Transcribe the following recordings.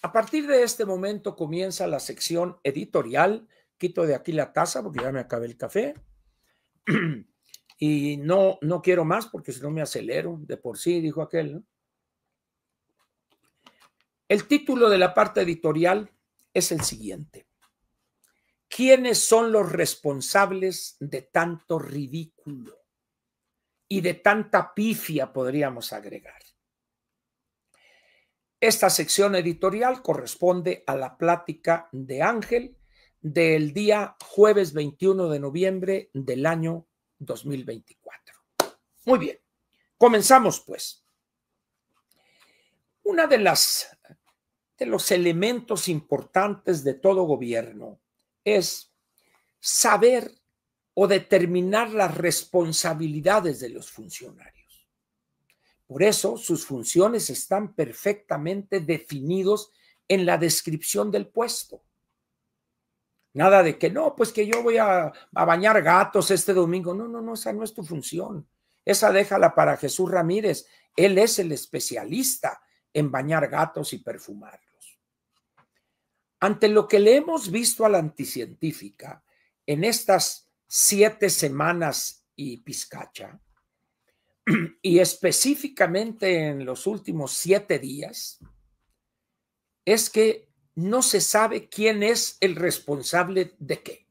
A partir de este momento comienza la sección editorial. Quito de aquí la taza porque ya me acabé el café. Y no quiero más porque si no me acelero. De por sí, dijo aquel, ¿no? El título de la parte editorial es el siguiente. ¿Quiénes son los responsables de tanto ridículo y de tanta pifia, podríamos agregar? Esta sección editorial corresponde a la plática de Ángel del día jueves 21 de noviembre del año 2024. Muy bien, comenzamos pues. Una de los elementos importantes de todo gobierno es saber o determinar las responsabilidades de los funcionarios. Por eso sus funciones están perfectamente definidos en la descripción del puesto. Nada de que no, pues que yo voy a bañar gatos este domingo. No, esa no es tu función. Esa déjala para Jesús Ramírez. Él es el especialista en bañar gatos y perfumarlos. Ante lo que le hemos visto a la anticientífica en estas 7 semanas y pizcacha, y específicamente en los últimos 7 días, es que no se sabe quién es el responsable de qué.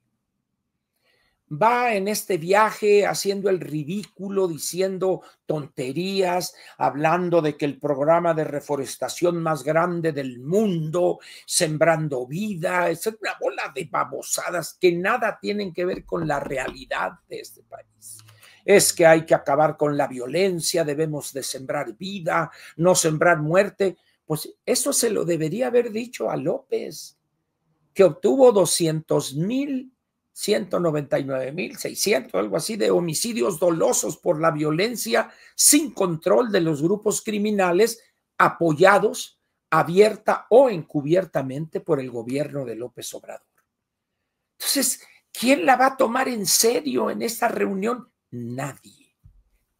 Va en este viaje haciendo el ridículo, diciendo tonterías, hablando de que el programa de reforestación más grande del mundo, Sembrando Vida, es una bola de babosadas que nada tienen que ver con la realidad de este país. Es que hay que acabar con la violencia, debemos de sembrar vida, no sembrar muerte. Pues eso se lo debería haber dicho a López, que obtuvo 200,199,600, algo así, de homicidios dolosos por la violencia sin control de los grupos criminales apoyados abierta o encubiertamente por el gobierno de López Obrador. Entonces, ¿quién la va a tomar en serio en esta reunión? Nadie.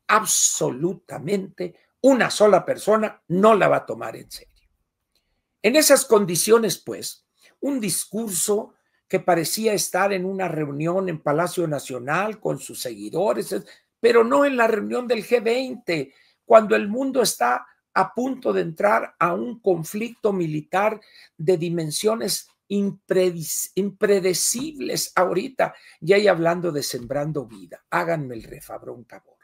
Absolutamente una sola persona no la va a tomar en serio. En esas condiciones, pues, un discurso que parecía estar en una reunión en Palacio Nacional con sus seguidores, pero no en la reunión del G20, cuando el mundo está a punto de entrar a un conflicto militar de dimensiones impredecibles ahorita, y ahí hablando de Sembrando Vida. Háganme el refabrón, favor.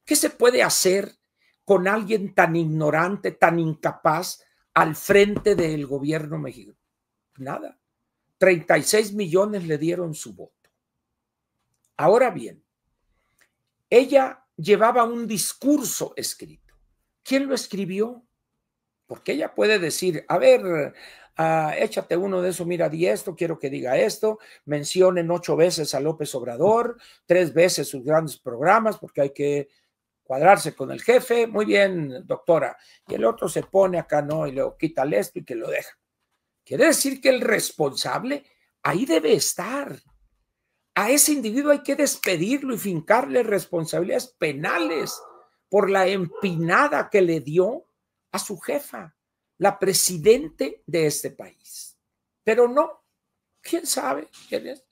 ¿Qué se puede hacer con alguien tan ignorante, tan incapaz al frente del gobierno mexicano? Nada. 36 millones le dieron su voto. Ahora bien, ella llevaba un discurso escrito. ¿Quién lo escribió? Porque ella puede decir, a ver, échate uno de eso, mira, di esto, quiero que diga esto, mencionen 8 veces a López Obrador, 3 veces sus grandes programas, porque hay que cuadrarse con el jefe. Muy bien, doctora. Y el otro se pone acá, no, y luego quita esto y que lo deja. Quiere decir que el responsable ahí debe estar. A ese individuo hay que despedirlo y fincarle responsabilidades penales por la empinada que le dio a su jefa, la presidente de este país. Pero no, ¿quién sabe quién es?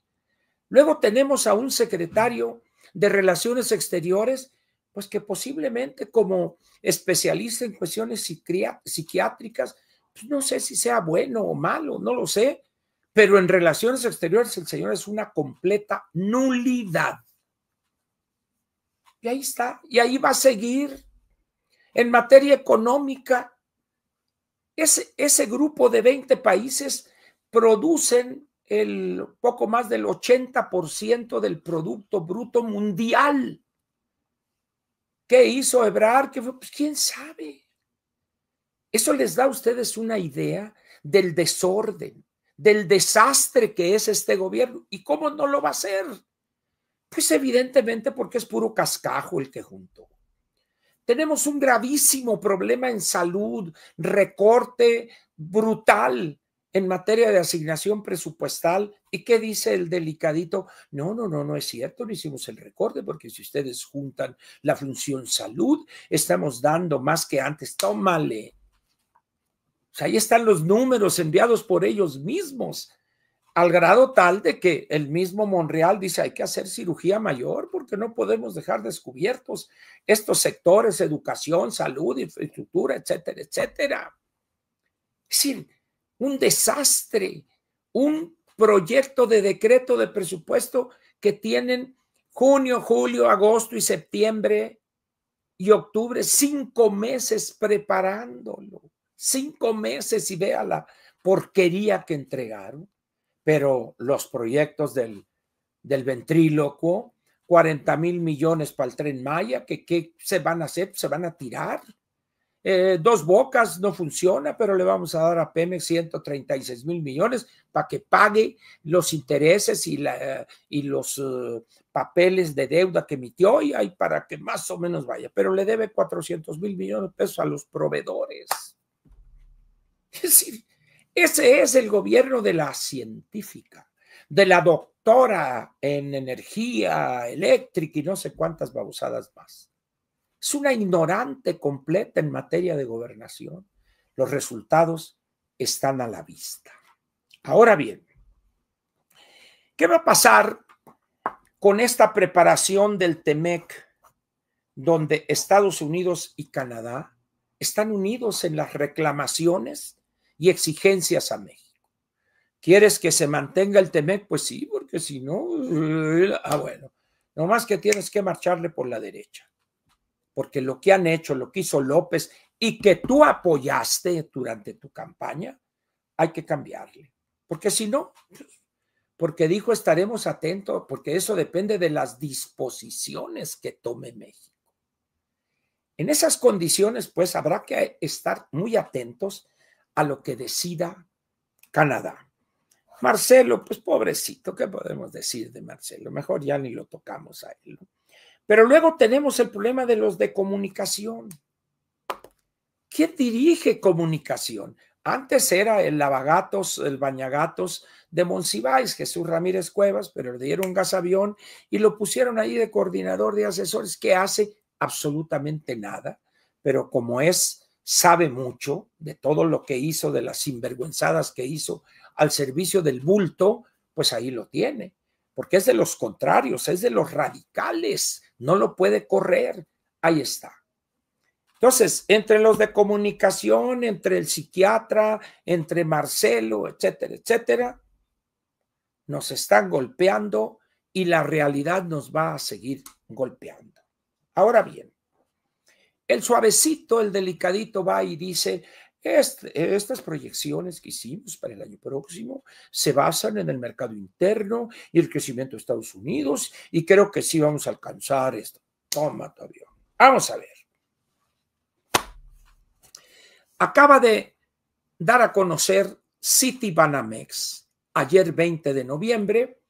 Luego tenemos a un secretario de Relaciones Exteriores, pues que posiblemente como especialista en cuestiones psiquiátricas, pues no sé si sea bueno o malo, no lo sé, pero en Relaciones Exteriores el señor es una completa nulidad. Y ahí está, y ahí va a seguir. En materia económica, ese grupo de 20 países producen el poco más del 80% del Producto Bruto Mundial. ¿Qué hizo Ebrard? ¿Qué fue? Pues quién sabe. Eso les da a ustedes una idea del desorden, del desastre que es este gobierno. ¿Y cómo no lo va a hacer? Pues evidentemente porque es puro cascajo el que juntó. Tenemos un gravísimo problema en salud, recorte brutal en materia de asignación presupuestal. ¿Y qué dice el delicadito? No es cierto, no hicimos el recorte porque si ustedes juntan la función salud, estamos dando más que antes. Tómale. Pues ahí están los números enviados por ellos mismos, al grado tal de que el mismo Monreal dice hay que hacer cirugía mayor porque no podemos dejar descubiertos estos sectores, educación, salud, infraestructura, etcétera, etcétera. Es decir, un desastre, un proyecto de decreto de presupuesto que tienen junio, julio, agosto y septiembre y octubre, 5 meses preparándolo, 5 meses y vea la porquería que entregaron. Pero los proyectos del ventrílocuo, 40,000 millones para el Tren Maya, ¿qué se van a hacer? Se van a tirar. Dos Bocas no funciona, pero le vamos a dar a Pemex 136,000 millones para que pague los intereses y los papeles de deuda que emitió y hay para que más o menos vaya, pero le debe 400,000 millones de pesos a los proveedores. Es decir, ese es el gobierno de la científica, de la doctora en energía eléctrica y no sé cuántas babosadas más. Es una ignorante completa en materia de gobernación. Los resultados están a la vista. Ahora bien, ¿qué va a pasar con esta preparación del TEMEC, donde Estados Unidos y Canadá están unidos en las reclamaciones y exigencias a México? ¿Quieres que se mantenga el TEMEC? Pues sí, porque si no, bueno, nomás que tienes que marcharle por la derecha. Porque lo que han hecho, lo que hizo López y que tú apoyaste durante tu campaña, hay que cambiarle. Porque si no, porque dijo estaremos atentos, porque eso depende de las disposiciones que tome México. En esas condiciones, pues habrá que estar muy atentos a lo que decida Canadá. Marcelo, pues pobrecito, ¿qué podemos decir de Marcelo? Mejor ya ni lo tocamos a él, ¿no? Pero luego tenemos el problema de los de comunicación. ¿Quién dirige comunicación? Antes era el lavagatos, el bañagatos de Monsiváis, Jesús Ramírez Cuevas, pero le dieron gas avión y lo pusieron ahí de coordinador de asesores, que hace absolutamente nada, pero como sabe mucho de todo lo que hizo, de las sinvergüenzadas que hizo al servicio del bulto, pues ahí lo tiene. Porque es de los contrarios, es de los radicales, no lo puede correr, ahí está. Entonces, entre los de comunicación, entre el psiquiatra, entre Marcelo, etcétera, etcétera, nos están golpeando y la realidad nos va a seguir golpeando. Ahora bien, el suavecito, el delicadito va y dice, estas proyecciones que hicimos para el año próximo se basan en el mercado interno y el crecimiento de Estados Unidos y creo que sí vamos a alcanzar esto. Toma tu avión. Vamos a ver. Acaba de dar a conocer Citibanamex ayer 20 de noviembre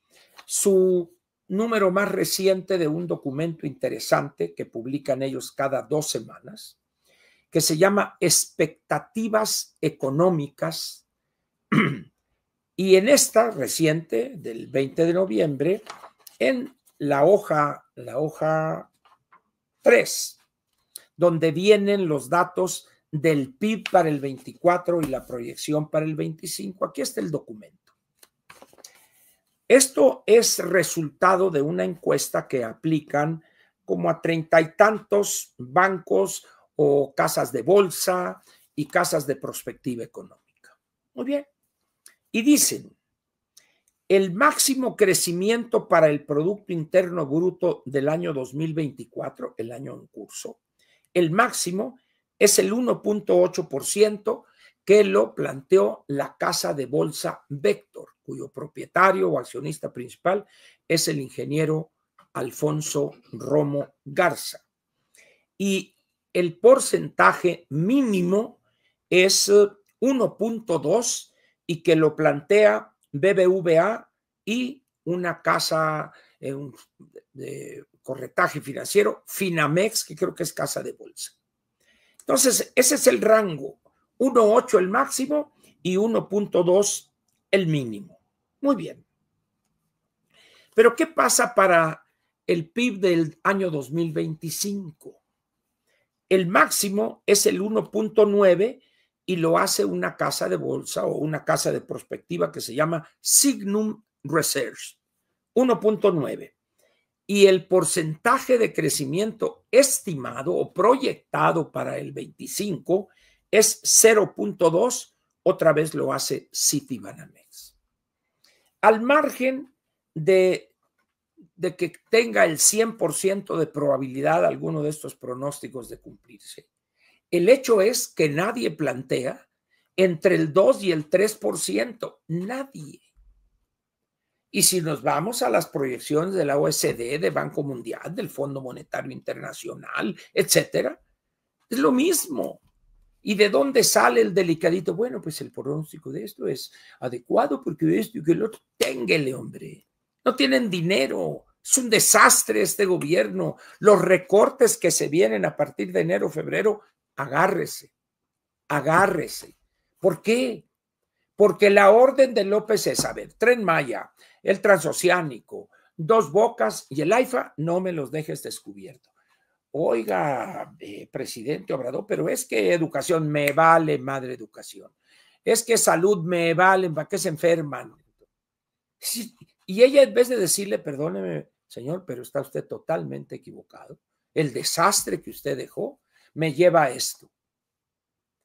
su número más reciente de un documento interesante que publican ellos cada 2 semanas, que se llama Expectativas Económicas. Y en esta reciente del 20 de noviembre, en la hoja 3, donde vienen los datos del PIB para el 24 y la proyección para el 25, aquí está el documento. Esto es resultado de una encuesta que aplican como a 30 y tantos bancos o casas de bolsa y casas de prospectiva económica. Muy bien. Y dicen, el máximo crecimiento para el Producto Interno Bruto del año 2024, el año en curso, el máximo es el 1.8% que lo planteó la casa de bolsa Vector, cuyo propietario o accionista principal es el ingeniero Alfonso Romo Garza. Y el porcentaje mínimo es 1.2% y que lo plantea BBVA y una casa de corretaje financiero, Finamex, que creo que es casa de bolsa. Entonces, ese es el rango, 1.8 el máximo y 1.2 el mínimo. Muy bien. Pero ¿qué pasa para el PIB del año 2025? El máximo es el 1.9 y lo hace una casa de bolsa o una casa de prospectiva que se llama Signum Research, 1.9. Y el porcentaje de crecimiento estimado o proyectado para el 25 es 0.2, otra vez lo hace Citibanamex. Al margen de que tenga el 100% de probabilidad alguno de estos pronósticos de cumplirse, el hecho es que nadie plantea entre el 2 y el 3%, nadie. Y si nos vamos a las proyecciones de la OECD, de Banco Mundial, del Fondo Monetario Internacional, etcétera, es lo mismo. ¿Y de dónde sale el delicadito? Bueno, pues el pronóstico de esto es adecuado porque esto y que el otro. Ténguele, hombre. No tienen dinero. Es un desastre este gobierno. Los recortes que se vienen a partir de enero, febrero, agárrese. Agárrese. ¿Por qué? Porque la orden de López es, a ver, Tren Maya, el Transoceánico, Dos Bocas y el AIFA, no me los dejes descubierto. Oiga, presidente Obrador, pero es que educación me vale madre educación. Es que salud me vale, ¿para qué se enferman? Sí, y ella en vez de decirle, perdóneme, señor, pero está usted totalmente equivocado. El desastre que usted dejó me lleva a esto.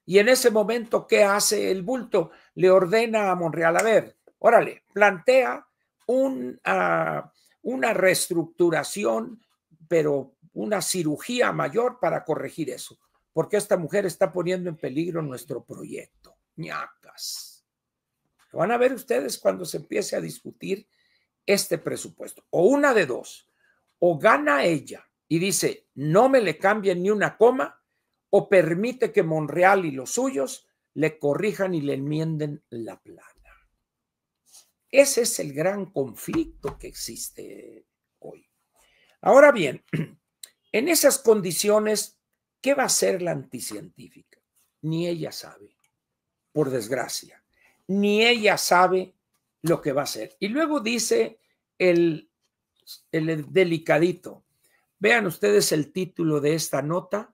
Y en ese momento, ¿qué hace el bulto? Le ordena a Monreal, a ver, órale, plantea una reestructuración, pero una cirugía mayor para corregir eso, porque esta mujer está poniendo en peligro nuestro proyecto. Ñacas. Lo van a ver ustedes cuando se empiece a discutir este presupuesto. O una de dos, o gana ella y dice, no me le cambien ni una coma, o permite que Monreal y los suyos le corrijan y le enmienden la plana. Ese es el gran conflicto que existe hoy. Ahora bien, en esas condiciones, ¿qué va a hacer la anticientífica? Ni ella sabe, por desgracia. Ni ella sabe lo que va a hacer. Y luego dice el delicadito. Vean ustedes el título de esta nota.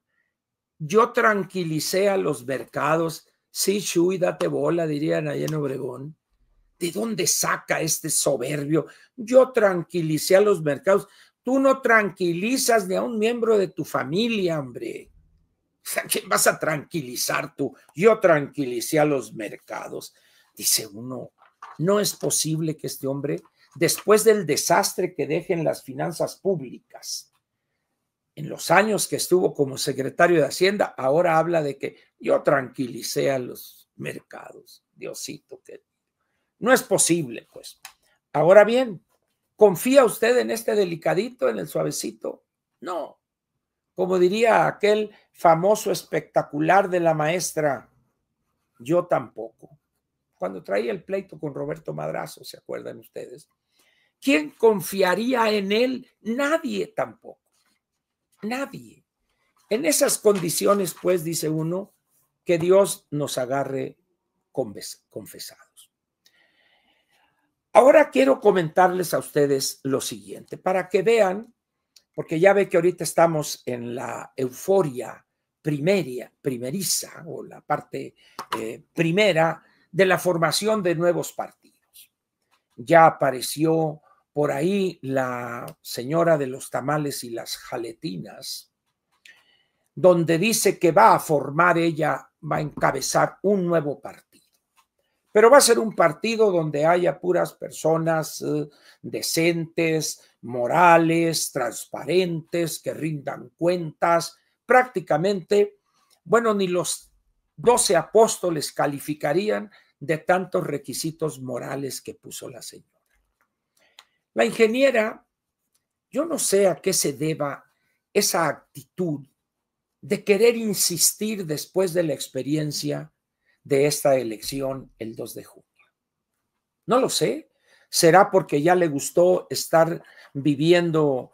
Yo tranquilicé a los mercados. Sí, Chuy, date bola, dirían allá en Obregón. ¿De dónde saca este soberbio? Yo tranquilicé a los mercados. Tú no tranquilizas ni a un miembro de tu familia, hombre. ¿A quién vas a tranquilizar tú? Yo tranquilicé a los mercados. Dice uno, no es posible que este hombre, después del desastre que dejen las finanzas públicas, en los años que estuvo como secretario de Hacienda, ahora habla de que yo tranquilicé a los mercados. Diosito, que no es posible, pues. Ahora bien, ¿confía usted en este delicadito, en el suavecito? No. Como diría aquel famoso espectacular de la maestra, yo tampoco. Cuando traía el pleito con Roberto Madrazo, ¿se acuerdan ustedes? ¿Quién confiaría en él? Nadie tampoco. Nadie. En esas condiciones, pues, dice uno, que Dios nos agarre confesados. Ahora quiero comentarles a ustedes lo siguiente, para que vean, porque ya ve que ahorita estamos en la euforia primeriza, o la parte primera de la formación de nuevos partidos. Ya apareció por ahí la señora de los tamales y las jaletinas, donde dice que va a formar ella, va a encabezar un nuevo partido. Pero va a ser un partido donde haya puras personas decentes, morales, transparentes, que rindan cuentas. Prácticamente, bueno, ni los 12 apóstoles calificarían de tantos requisitos morales que puso la señora. La ingeniera, yo no sé a qué se deba esa actitud de querer insistir después de la experiencia de esta elección el 2 de junio. No lo sé. ¿Será porque ya le gustó estar viviendo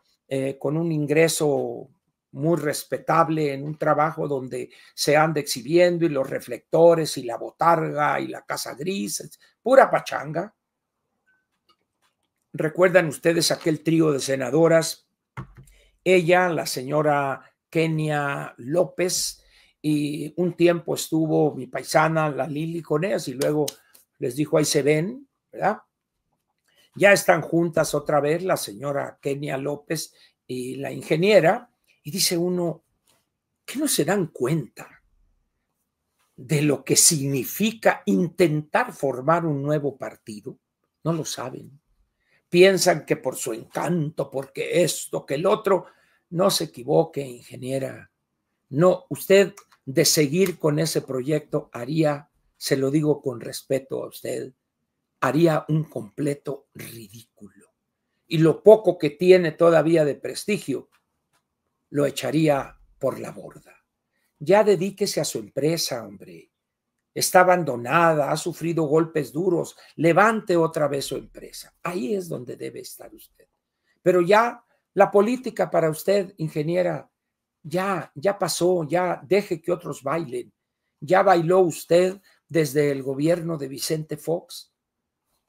con un ingreso muy respetable en un trabajo donde se anda exhibiendo y los reflectores y la botarga y la casa gris, pura pachanga? ¿Recuerdan ustedes aquel trío de senadoras? Ella, la señora Kenia López y un tiempo estuvo mi paisana, la Lili, con ellas, y luego les dijo, ahí se ven, ¿verdad? Ya están juntas otra vez la señora Kenia López y la ingeniera, y dice uno, ¿qué no se dan cuenta de lo que significa intentar formar un nuevo partido? No lo saben. Piensan que por su encanto, porque esto, que el otro, no se equivoque, ingeniera. No, usted de seguir con ese proyecto haría, se lo digo con respeto a usted, haría un completo ridículo. Y lo poco que tiene todavía de prestigio, lo echaría por la borda. Ya dedíquese a su empresa, hombre. Está abandonada, ha sufrido golpes duros. Levante otra vez su empresa. Ahí es donde debe estar usted. Pero ya la política para usted, ingeniera, ya pasó, ya deje que otros bailen. Ya bailó usted desde el gobierno de Vicente Fox.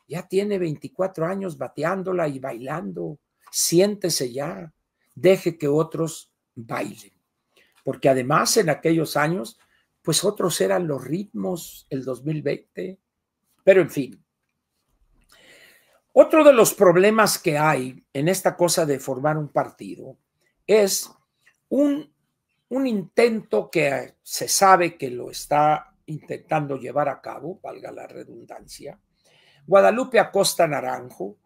Ya tiene 24 años bateándola y bailando. Siéntese ya. Deje que otros bailen. Porque además en aquellos años, pues otros eran los ritmos, el 2020. Pero en fin. Otro de los problemas que hay en esta cosa de formar un partido es un intento que se sabe que lo está intentando llevar a cabo, valga la redundancia, Guadalupe Acosta Naranjo,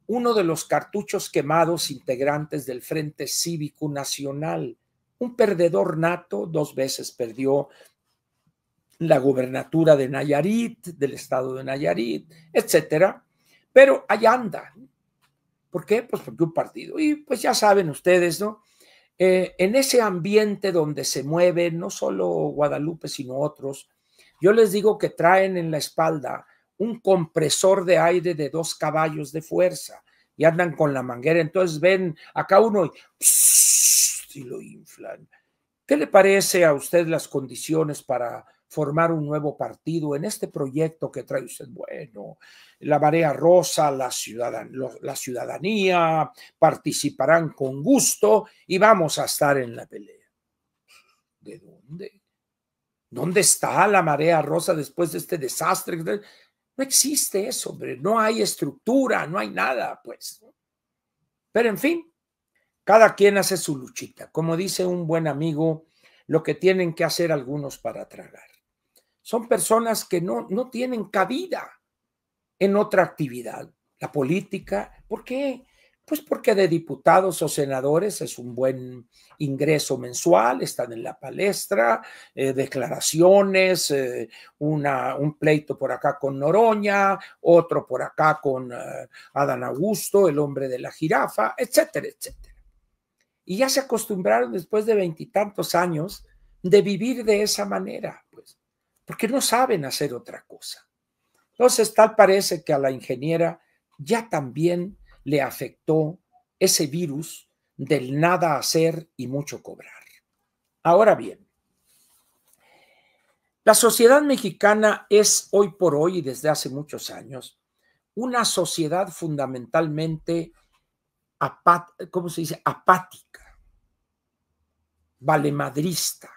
uno de los cartuchos quemados integrantes del Frente Cívico Nacional, un perdedor nato, 2 veces perdió la gubernatura de Nayarit, del estado de Nayarit, etcétera, pero allá anda. ¿Por qué? Pues porque un partido. Y pues ya saben ustedes, ¿no? En ese ambiente donde se mueve no solo Guadalupe, sino otros, yo les digo que traen en la espalda un compresor de aire de 2 caballos de fuerza y andan con la manguera. Entonces ven acá uno y lo inflan. ¿Qué le parece a usted las condiciones para formar un nuevo partido en este proyecto que trae usted? Bueno, la Marea Rosa, la ciudadanía participarán con gusto y vamos a estar en la pelea. ¿De dónde? ¿Dónde está la Marea Rosa después de este desastre? No existe eso, hombre. No hay estructura, no hay nada, pues. Pero en fin, cada quien hace su luchita. Como dice un buen amigo, lo que tienen que hacer algunos para tragar. Son personas que no tienen cabida en otra actividad. La política, ¿por qué? Pues porque de diputados o senadores es un buen ingreso mensual, están en la palestra, declaraciones, un pleito por acá con Noroña, otro por acá con Adán Augusto, el hombre de la jirafa, etcétera, etcétera. Y ya se acostumbraron después de 20 y tantos años de vivir de esa manera, pues, porque no saben hacer otra cosa. Entonces, tal parece que a la ingeniera ya también le afectó ese virus del nada hacer y mucho cobrar. Ahora bien, la sociedad mexicana es hoy por hoy y desde hace muchos años una sociedad fundamentalmente ¿cómo se dice? Apática, valemadrista,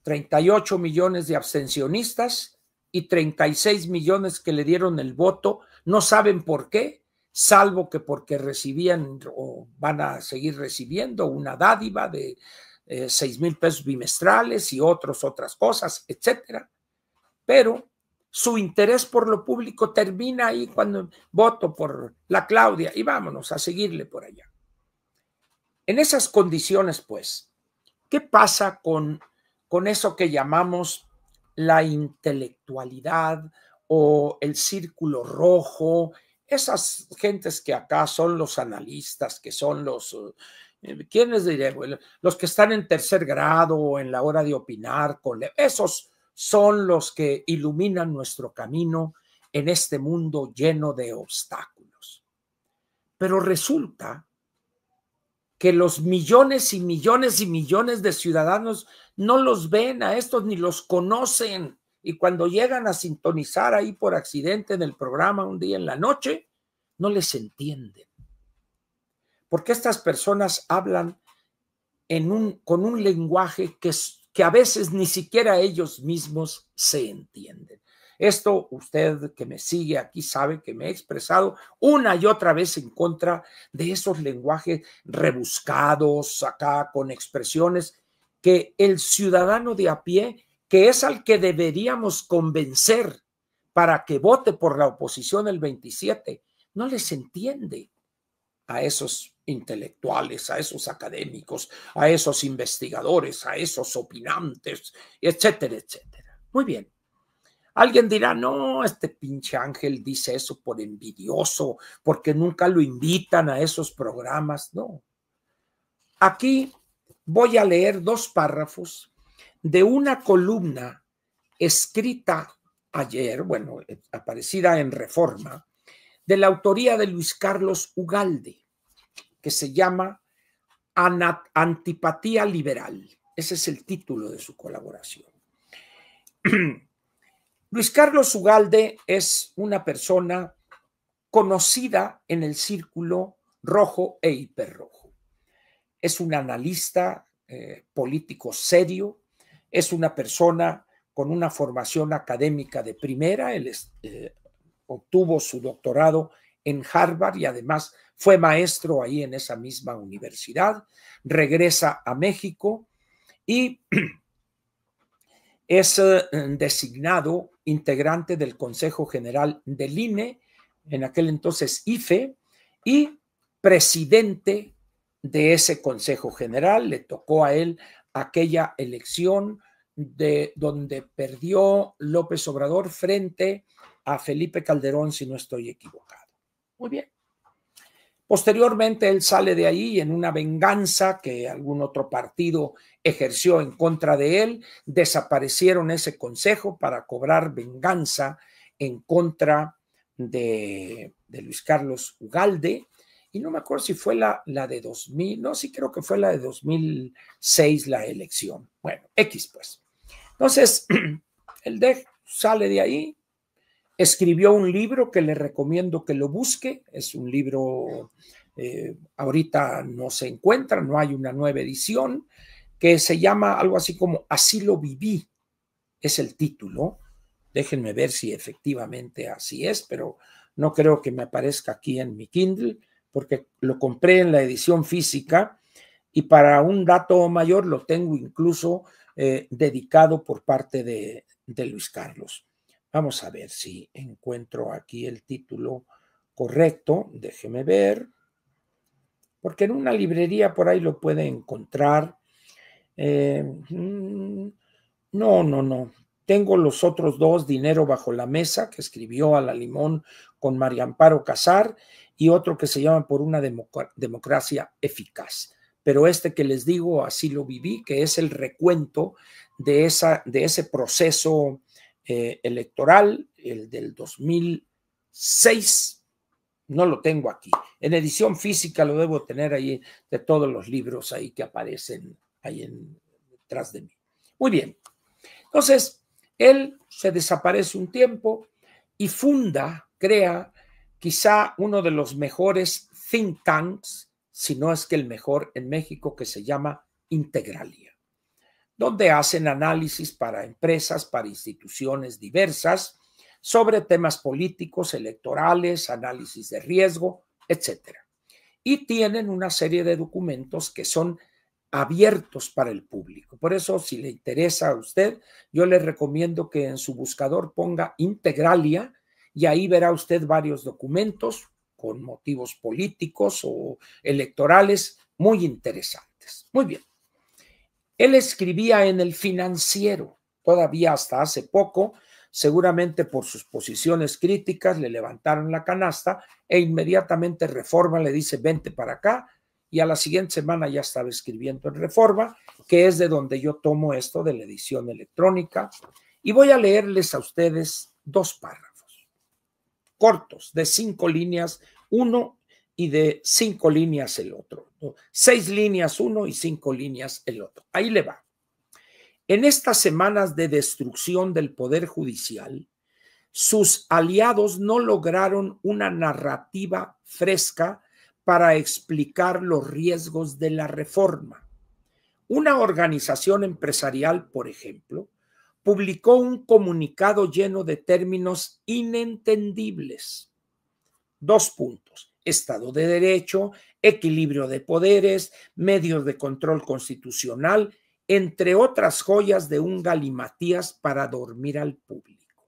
38 millones de abstencionistas y 36 millones que le dieron el voto, no saben por qué, salvo que porque recibían o van a seguir recibiendo una dádiva de 6,000 pesos bimestrales y otras cosas, etcétera. Pero su interés por lo público termina ahí cuando voto por la Claudia y vámonos a seguirle por allá. En esas condiciones, pues, ¿qué pasa con eso que llamamos la intelectualidad o el círculo rojo? Esas gentes que acá son los analistas, que son los, ¿quiénes diré? Los que están en tercer grado o en la hora de opinar, esos son los que iluminan nuestro camino en este mundo lleno de obstáculos. Pero resulta que los millones y millones y millones de ciudadanos no los ven a estos ni los conocen. Y cuando llegan a sintonizar ahí por accidente en el programa un día en la noche, no les entienden. Porque estas personas hablan con un lenguaje que que a veces ni siquiera ellos mismos se entienden. Esto usted que me sigue aquí sabe que me he expresado una y otra vez en contra de esos lenguajes rebuscados acá con expresiones que el ciudadano de a pie, que es al que deberíamos convencer para que vote por la oposición el 27, no les entiende a esos intelectuales, a esos académicos, a esos investigadores, a esos opinantes, etcétera, etcétera. Muy bien. Alguien dirá, no, este pinche Ángel dice eso por envidioso, porque nunca lo invitan a esos programas. No. Aquí voy a leer 2 párrafos de una columna escrita ayer, bueno, aparecida en Reforma, de la autoría de Luis Carlos Ugalde, que se llama Antipatía Liberal. Ese es el título de su colaboración. Luis Carlos Ugalde es una persona conocida en el círculo rojo e hiperrojo. Es un analista político serio, es una persona con una formación académica de primera. Él obtuvo su doctorado en Harvard y además fue maestro ahí en esa misma universidad. Regresa a México y es designado integrante del Consejo General del INE, en aquel entonces IFE, y presidente de ese Consejo General. Le tocó a él aquella elección donde perdió López Obrador frente a Felipe Calderón, si no estoy equivocado. Muy bien. Posteriormente él sale de ahí en una venganza que algún otro partido ejerció en contra de él. Desaparecieron ese consejo para cobrar venganza en contra de Luis Carlos Ugalde. Y no me acuerdo si fue la de 2000, no, sí creo que fue la de 2006 la elección. Bueno, X pues. Entonces, el DEG sale de ahí, escribió un libro que le recomiendo que lo busque. Es un libro, ahorita no se encuentra, no hay una nueva edición, que se llama algo así como Así lo viví, es el título. Déjenme ver si efectivamente así es, pero no creo que me aparezca aquí en mi Kindle, porque lo compré en la edición física y para un dato mayor lo tengo incluso dedicado por parte de Luis Carlos. Vamos a ver si encuentro aquí el título correcto. Déjeme ver, porque en una librería por ahí lo puede encontrar. No. Tengo los otros 2, Dinero bajo la mesa, que escribió a la limón con María Amparo Casar, y otro que se llama Por una democracia eficaz. Pero este que les digo, Así lo viví, que es el recuento de ese proceso electoral, el del 2006, no lo tengo aquí. En edición física lo debo tener ahí, de todos los libros ahí que aparecen ahí detrás de mí. Muy bien. Entonces, él se desaparece un tiempo y crea quizá uno de los mejores think tanks, si no es que el mejor en México, que se llama Integralia, donde hacen análisis para empresas, para instituciones diversas, sobre temas políticos, electorales, análisis de riesgo, etcétera. Y tienen una serie de documentos que son abiertos para el público. Por eso, si le interesa a usted, yo le recomiendo que en su buscador ponga Integralia y ahí verá usted varios documentos con motivos políticos o electorales muy interesantes. Muy bien. Él escribía en El Financiero, todavía hasta hace poco, seguramente por sus posiciones críticas le levantaron la canasta e inmediatamente Reforma le dice, vente para acá, y a la siguiente semana ya estaba escribiendo en Reforma, que es de donde yo tomo esto de la edición electrónica, y voy a leerles a ustedes 2 párrafos cortos, de 5 líneas, uno, y de 5 líneas el otro. 6 líneas uno y 5 líneas el otro. Ahí le va. En estas semanas de destrucción del Poder Judicial, sus aliados no lograron una narrativa fresca para explicar los riesgos de la reforma. Una organización empresarial, por ejemplo, publicó un comunicado lleno de términos inentendibles. 2 puntos: Estado de Derecho, equilibrio de poderes, medios de control constitucional, entre otras joyas de un galimatías para dormir al público.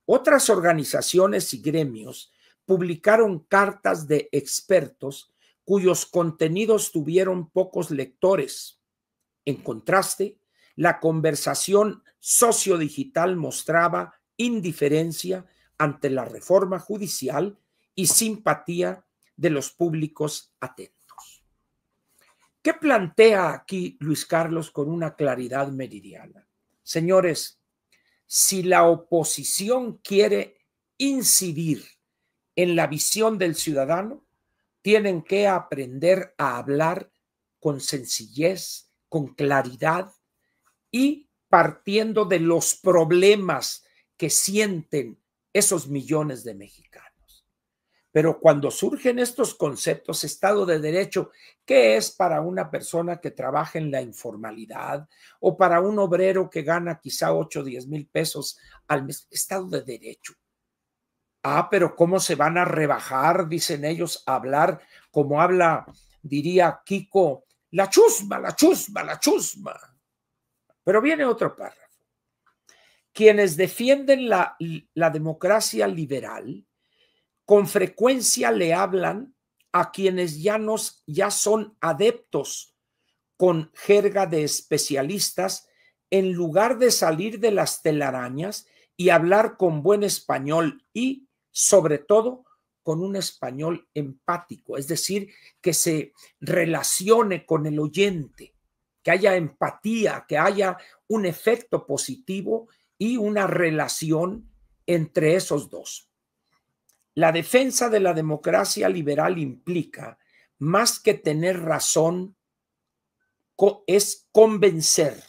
Otras organizaciones y gremios publicaron cartas de expertos cuyos contenidos tuvieron pocos lectores. En contraste, la conversación sociodigital mostraba indiferencia ante la reforma judicial y simpatía de los públicos atentos. ¿Qué plantea aquí Luis Carlos con una claridad meridiana? Señores, si la oposición quiere incidir en la visión del ciudadano, tienen que aprender a hablar con sencillez, con claridad y partiendo de los problemas que sienten esos millones de mexicanos. Pero cuando surgen estos conceptos, Estado de Derecho, ¿qué es para una persona que trabaja en la informalidad o para un obrero que gana quizá 8 o 10 mil pesos al mes? Estado de Derecho. Pero ¿cómo se van a rebajar, dicen ellos, a hablar como habla, diría Kiko, la chusma, la chusma, la chusma? Pero viene otro párrafo. Quienes defienden la democracia liberal con frecuencia le hablan a quienes ya son adeptos con jerga de especialistas en lugar de salir de las telarañas y hablar con buen español y, sobre todo, con un español empático, es decir, que se relacione con el oyente, que haya empatía, que haya un efecto positivo y una relación entre esos dos. La defensa de la democracia liberal implica, más que tener razón, es convencer,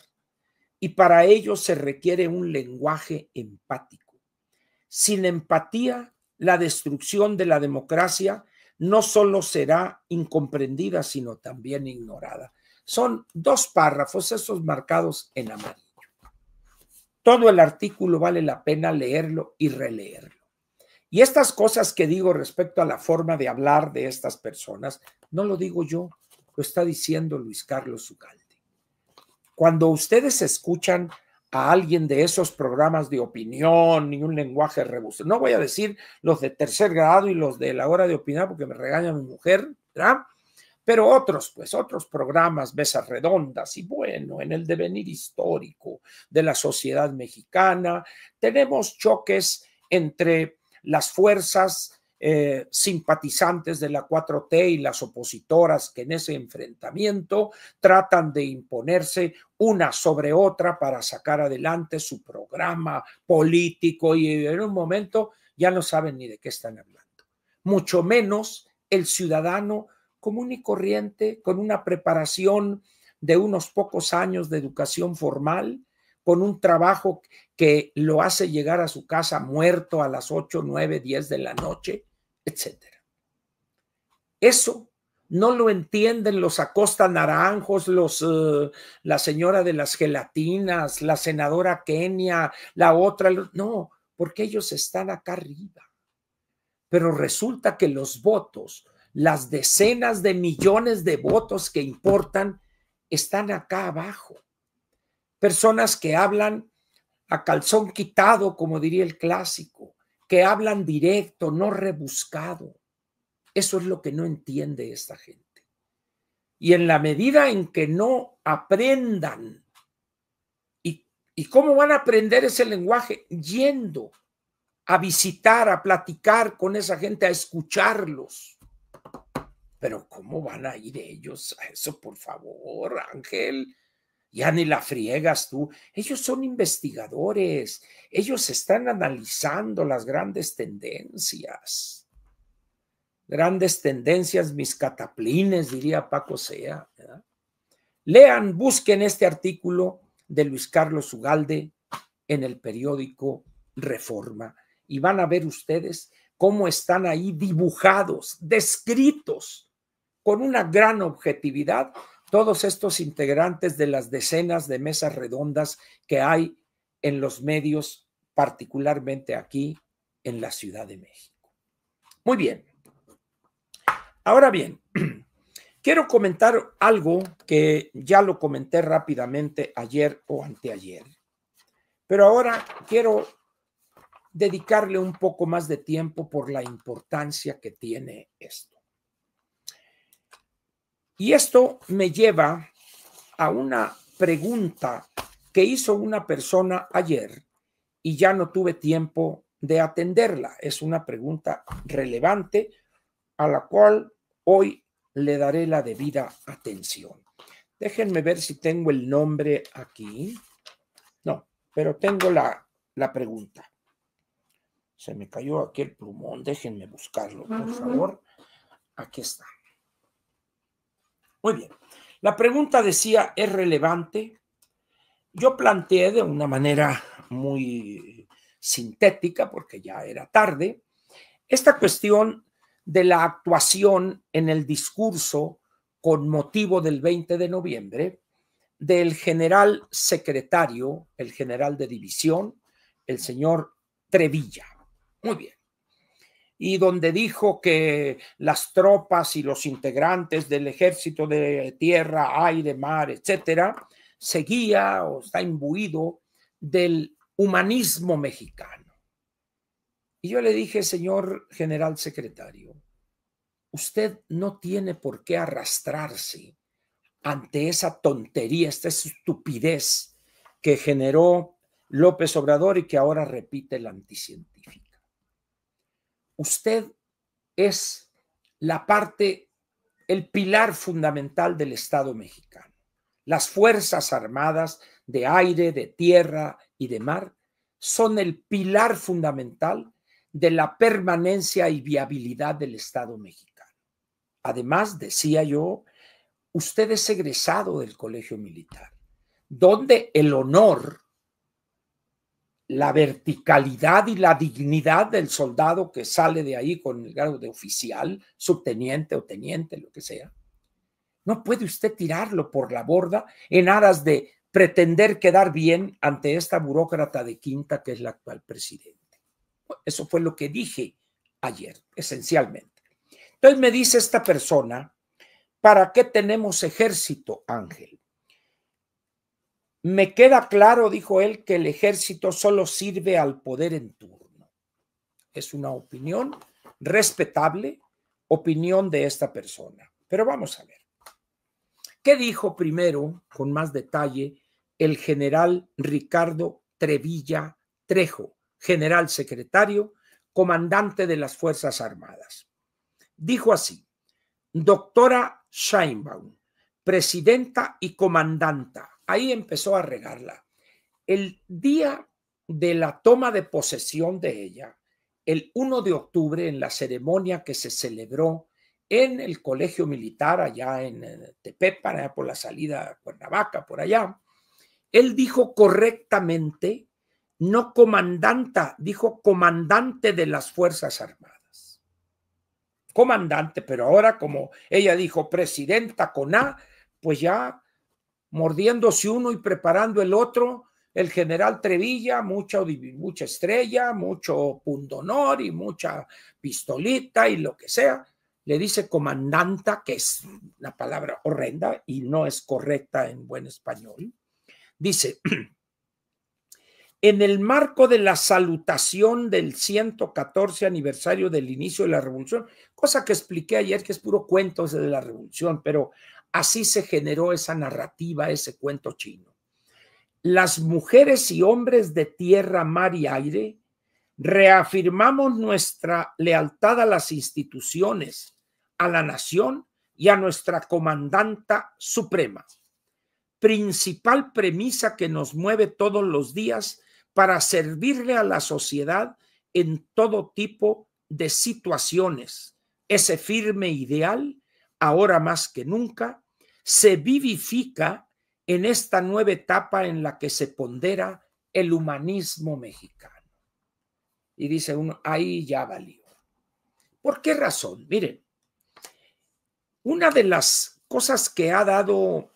y para ello se requiere un lenguaje empático. Sin empatía, la destrucción de la democracia no solo será incomprendida, sino también ignorada. Son 2 párrafos, esos marcados en amarillo. Todo el artículo vale la pena leerlo y releerlo. Y estas cosas que digo respecto a la forma de hablar de estas personas, no lo digo yo, lo está diciendo Luis Carlos Ugalde. Cuando ustedes escuchan a alguien de esos programas de opinión y un lenguaje rebuscado, no voy a decir los de tercer grado y los de la hora de opinar porque me regaña mi mujer, ¿verdad? Pero otros, pues otros programas, mesas redondas y bueno, en el devenir histórico de la sociedad mexicana, tenemos choques entre las fuerzas simpatizantes de la 4T y las opositoras que en ese enfrentamiento tratan de imponerse una sobre otra para sacar adelante su programa político y en un momento ya no saben ni de qué están hablando. Mucho menos el ciudadano común y corriente, con una preparación de unos pocos años de educación formal, con un trabajo que lo hace llegar a su casa muerto a las 8, 9, 10 de la noche, etc. Eso no lo entienden los Acosta Naranjos, la señora de las gelatinas, la senadora Kenia, la otra, no, porque ellos están acá arriba. Pero resulta que los votos, las decenas de millones de votos que importan, están acá abajo. Personas que hablan a calzón quitado, como diría el clásico, que hablan directo, no rebuscado. Eso es lo que no entiende esta gente. Y en la medida en que no aprendan, ¿y cómo van a aprender ese lenguaje? Yendo a visitar, a platicar con esa gente, a escucharlos. Pero ¿cómo van a ir ellos a eso, por favor, Ángel? Ya ni la friegas tú. Ellos son investigadores. Ellos están analizando las grandes tendencias. Grandes tendencias, mis cataplines, diría Paco Sea, ¿verdad? Lean, busquen este artículo de Luis Carlos Ugalde en el periódico Reforma y van a ver ustedes cómo están ahí dibujados, descritos con una gran objetividad, todos estos integrantes de las decenas de mesas redondas que hay en los medios, particularmente aquí en la Ciudad de México. Muy bien. Ahora bien, quiero comentar algo que ya lo comenté rápidamente ayer o anteayer, pero ahora quiero dedicarle un poco más de tiempo por la importancia que tiene esto. Y esto me lleva a una pregunta que hizo una persona ayer y ya no tuve tiempo de atenderla. Es una pregunta relevante a la cual hoy le daré la debida atención. Déjenme ver si tengo el nombre aquí. No, pero tengo la pregunta. Se me cayó aquí el plumón. Déjenme buscarlo, por favor. Aquí está. Muy bien. La pregunta decía, ¿es relevante? Yo planteé de una manera muy sintética, porque ya era tarde, esta cuestión de la actuación en el discurso con motivo del 20 de noviembre del general secretario, el general de división, el señor Trevilla. Muy bien. Y donde dijo que las tropas y los integrantes del ejército de tierra, aire, mar, etcétera, seguía o está imbuido del humanismo mexicano. Y yo le dije, señor general secretario, usted no tiene por qué arrastrarse ante esa tontería, esta estupidez que generó López Obrador y que ahora repite la anticientífica. Usted es la parte, el pilar fundamental del Estado mexicano. Las Fuerzas Armadas de aire, de tierra y de mar son el pilar fundamental de la permanencia y viabilidad del Estado mexicano. Además, decía yo, usted es egresado del Colegio Militar, donde el honor, la verticalidad y la dignidad del soldado que sale de ahí con el grado de oficial, subteniente o teniente, lo que sea, no puede usted tirarlo por la borda en aras de pretender quedar bien ante esta burócrata de quinta que es la actual presidente. Eso fue lo que dije ayer, esencialmente. Entonces me dice esta persona, ¿para qué tenemos ejército, Ángel? Me queda claro, dijo él, que el ejército solo sirve al poder en turno. Es una opinión respetable, opinión de esta persona. Pero vamos a ver. ¿Qué dijo primero, con más detalle, el general Ricardo Trevilla Trejo, general secretario, comandante de las Fuerzas Armadas? Dijo así: doctora Sheinbaum, presidenta y comandanta. Ahí empezó a regarla. El día de la toma de posesión de ella, el 1 de octubre, en la ceremonia que se celebró en el Colegio Militar, allá en Tepepan, allá por la salida a Cuernavaca, por allá, él dijo correctamente, no comandanta, dijo comandante de las Fuerzas Armadas. Comandante, pero ahora como ella dijo presidenta con A, pues ya mordiéndose uno y preparando el otro, el general Trevilla, mucha estrella, mucho pundonor y mucha pistolita y lo que sea, le dice comandanta, que es una palabra horrenda y no es correcta en buen español. Dice, en el marco de la salutación del 114 aniversario del inicio de la revolución, cosa que expliqué ayer que es puro cuento de la revolución, pero así se generó esa narrativa, ese cuento chino. Las mujeres y hombres de tierra, mar y aire reafirmamos nuestra lealtad a las instituciones, a la nación y a nuestra comandanta suprema. Principal premisa que nos mueve todos los días para servirle a la sociedad en todo tipo de situaciones. Ese firme ideal, ahora más que nunca, se vivifica en esta nueva etapa en la que se pondera el humanismo mexicano. Y dice uno, ahí ya valió. ¿Por qué razón? Miren, una de las cosas que ha dado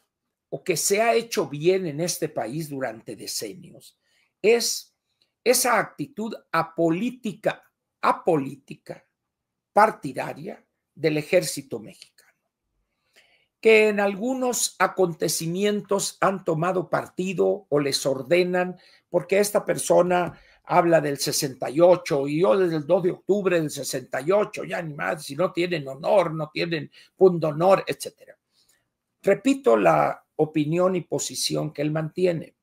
o que se ha hecho bien en este país durante decenios es esa actitud apolítica, partidaria del ejército mexicano, que en algunos acontecimientos han tomado partido o les ordenan, porque esta persona habla del 68 y yo desde el 2 de octubre del 68, ya ni más, si no tienen honor, no tienen pundonor, etcétera. Repito la opinión y posición que él mantiene,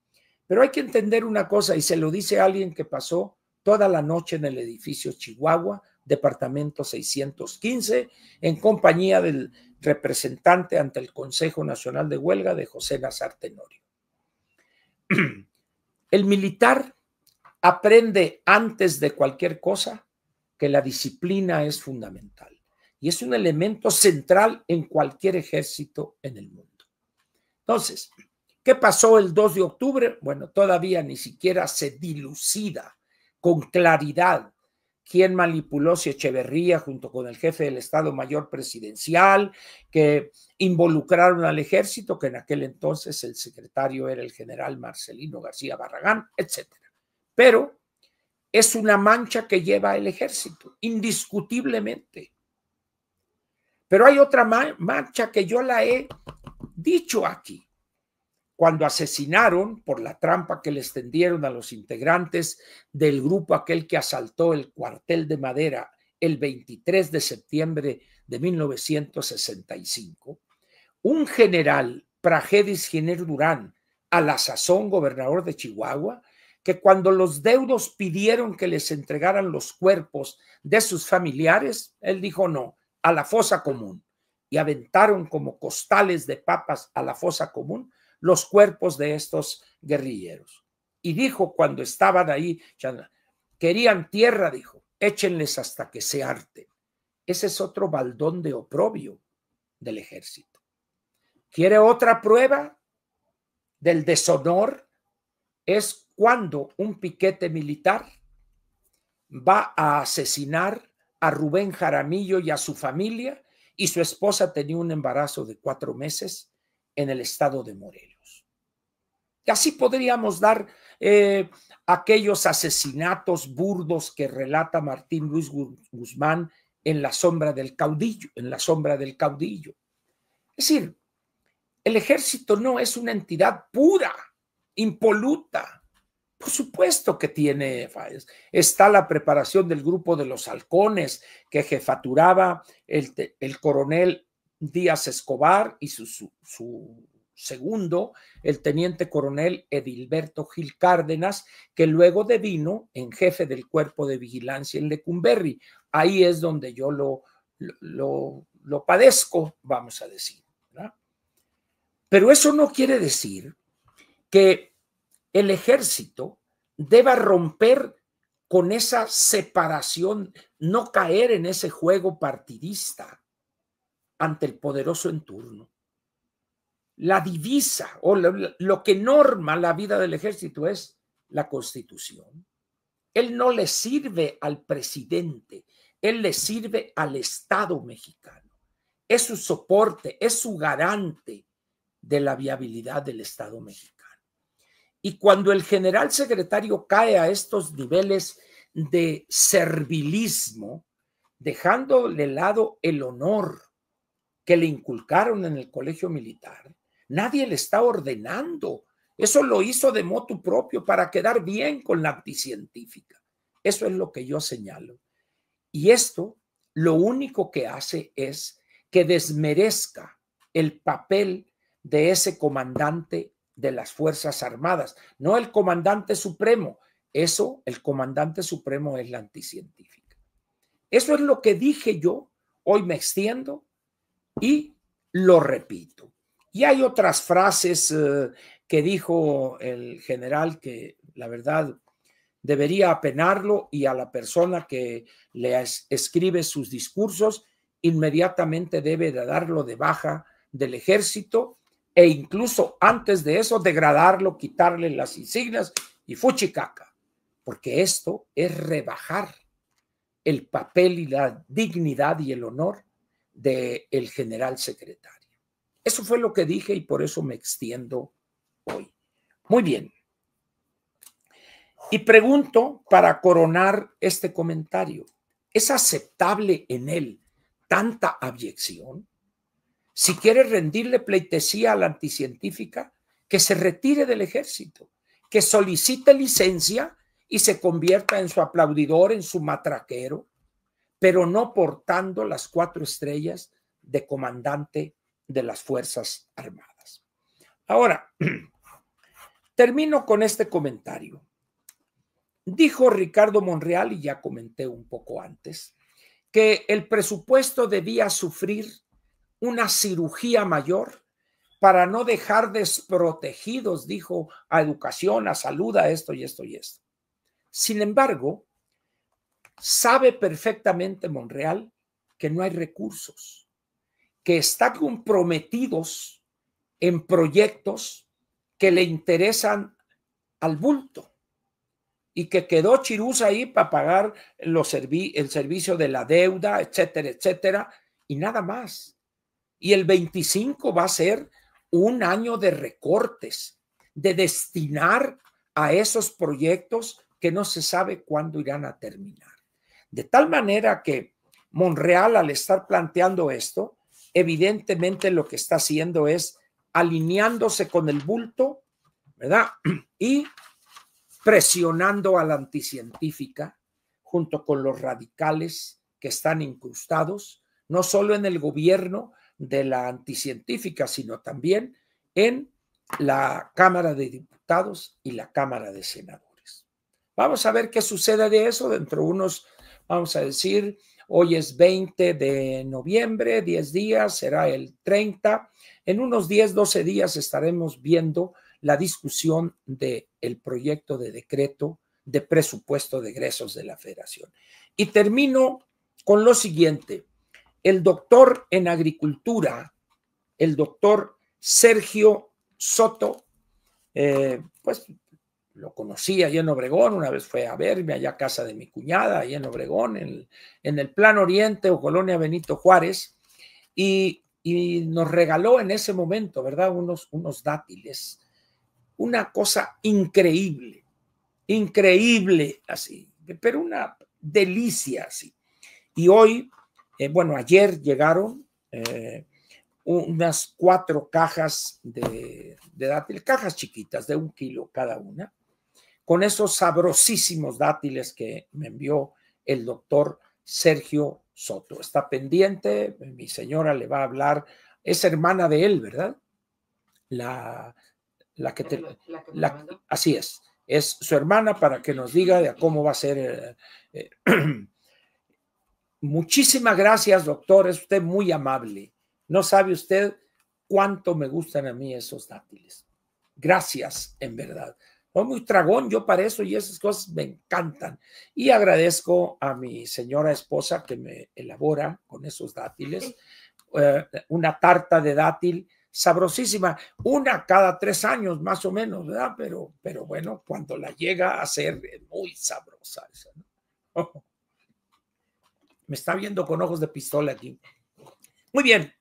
pero hay que entender una cosa, y se lo dice alguien que pasó toda la noche en el edificio Chihuahua, departamento 615, en compañía del representante ante el Consejo Nacional de Huelga de José Nazar Tenorio. El militar aprende antes de cualquier cosa que la disciplina es fundamental y es un elemento central en cualquier ejército en el mundo. Entonces, ¿qué pasó el 2 de octubre? Bueno, todavía ni siquiera se dilucida con claridad quién manipuló si Echeverría junto con el jefe del Estado Mayor Presidencial, que involucraron al ejército, que en aquel entonces el secretario era el general Marcelino García Barragán, etc. Pero es una mancha que lleva el ejército, indiscutiblemente. Pero hay otra mancha que yo la he dicho aquí. Cuando asesinaron por la trampa que les tendieron a los integrantes del grupo aquel que asaltó el cuartel de Madera el 23 de septiembre de 1965, un general, Praxedis Giner Durán, a la sazón gobernador de Chihuahua, que cuando los deudos pidieron que les entregaran los cuerpos de sus familiares, él dijo no, a la fosa común, y aventaron como costales de papas a la fosa común los cuerpos de estos guerrilleros. Y dijo cuando estaban ahí, querían tierra, dijo, échenles hasta que se harten. Ese es otro baldón de oprobio del ejército. ¿Quiere otra prueba del deshonor? Es cuando un piquete militar va a asesinar a Rubén Jaramillo y a su familia, y su esposa tenía un embarazo de 4 meses en el estado de Morelos. Y así podríamos dar aquellos asesinatos burdos que relata Martín Luis Guzmán en La sombra del caudillo, Es decir, el ejército no es una entidad pura, impoluta. Por supuesto que tiene, está la preparación del grupo de los halcones que jefaturaba el coronel Díaz Escobar y su segundo, el teniente coronel Edilberto Gil Cárdenas, que luego devino en jefe del cuerpo de vigilancia en Lecumberri. Ahí es donde yo lo padezco, vamos a decir, ¿verdad? Pero eso no quiere decir que el ejército deba romper con esa separación, no caer en ese juego partidista ante el poderoso en turno. La divisa o lo que norma la vida del ejército es la Constitución. Él no le sirve al presidente, él le sirve al Estado mexicano. Es su soporte, es su garante de la viabilidad del Estado mexicano. Y cuando el general secretario cae a estos niveles de servilismo, dejando de lado el honor que le inculcaron en el colegio militar, nadie le está ordenando. Eso lo hizo de motu propio para quedar bien con la anticientífica. Eso es lo que yo señalo. Y esto lo único que hace es que desmerezca el papel de ese comandante de las Fuerzas Armadas, no el comandante supremo. Eso, el comandante supremo es la anticientífica. Eso es lo que dije yo. Hoy me extiendo y lo repito. Y hay otras frases que dijo el general que la verdad debería apenarlo, y a la persona que le escribe sus discursos inmediatamente debe de darlo de baja del ejército, e incluso antes de eso degradarlo, quitarle las insignias y fuchicaca, porque esto es rebajar el papel y la dignidad y el honor del general secretario. Eso fue lo que dije y por eso me extiendo hoy. Muy bien. Y pregunto para coronar este comentario, ¿es aceptable en él tanta abyección? Si quiere rendirle pleitesía a la anticientífica, que se retire del ejército, que solicite licencia y se convierta en su aplaudidor, en su matraquero, pero no portando las 4 estrellas de comandante de las Fuerzas Armadas. Ahora, termino con este comentario. Dijo Ricardo Monreal, y ya comenté un poco antes, que el presupuesto debía sufrir una cirugía mayor para no dejar desprotegidos, dijo, a educación, a salud, a esto y esto y esto. Sin embargo, sabe perfectamente Monreal que no hay recursos, que está comprometidos en proyectos que le interesan al bulto y que quedó Chirús ahí para pagar el servicio de la deuda, etcétera, etcétera, y nada más. Y el 25 va a ser un año de recortes, de destinar a esos proyectos que no se sabe cuándo irán a terminar. De tal manera que Monreal, al estar planteando esto, evidentemente lo que está haciendo es alineándose con el bulto, ¿verdad? Y presionando a la anticientífica junto con los radicales que están incrustados, no solo en el gobierno de la anticientífica, sino también en la Cámara de Diputados y la Cámara de Senadores. Vamos a ver qué sucede de eso dentro de unos, vamos a decir, hoy es 20 de noviembre, 10 días, será el 30. En unos 10, 12 días estaremos viendo la discusión del proyecto de decreto de presupuesto de egresos de la Federación. Y termino con lo siguiente. El doctor en agricultura, el doctor Sergio Soto, pues lo conocí allá en Obregón, una vez fue a verme allá a casa de mi cuñada, allá en Obregón, en el Plan Oriente o Colonia Benito Juárez, y nos regaló en ese momento, ¿verdad? Unos dátiles. Una cosa increíble, increíble así, pero una delicia así. Y hoy, bueno, ayer llegaron unas 4 cajas de dátiles, cajas chiquitas de 1 kilo cada una, con esos sabrosísimos dátiles que me envió el doctor Sergio Soto. Está pendiente, mi señora le va a hablar, es hermana de él, ¿verdad? Así es su hermana para que nos diga de cómo va a ser. Muchísimas gracias, doctor, es usted muy amable. No sabe usted cuánto me gustan a mí esos dátiles. Gracias, en verdad. Soy muy tragón yo para eso y esas cosas me encantan. Y agradezco a mi señora esposa que me elabora con esos dátiles una tarta de dátil sabrosísima, una cada 3 años más o menos, ¿verdad? Pero bueno, cuando la llega a hacer es muy sabrosa esa, ¿no? Me está viendo con ojos de pistola aquí. Muy bien.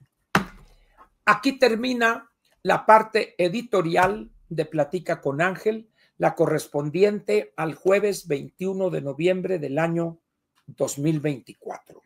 Aquí termina la parte editorial de Platica con Ángel, la correspondiente al jueves 21 de noviembre del año 2024.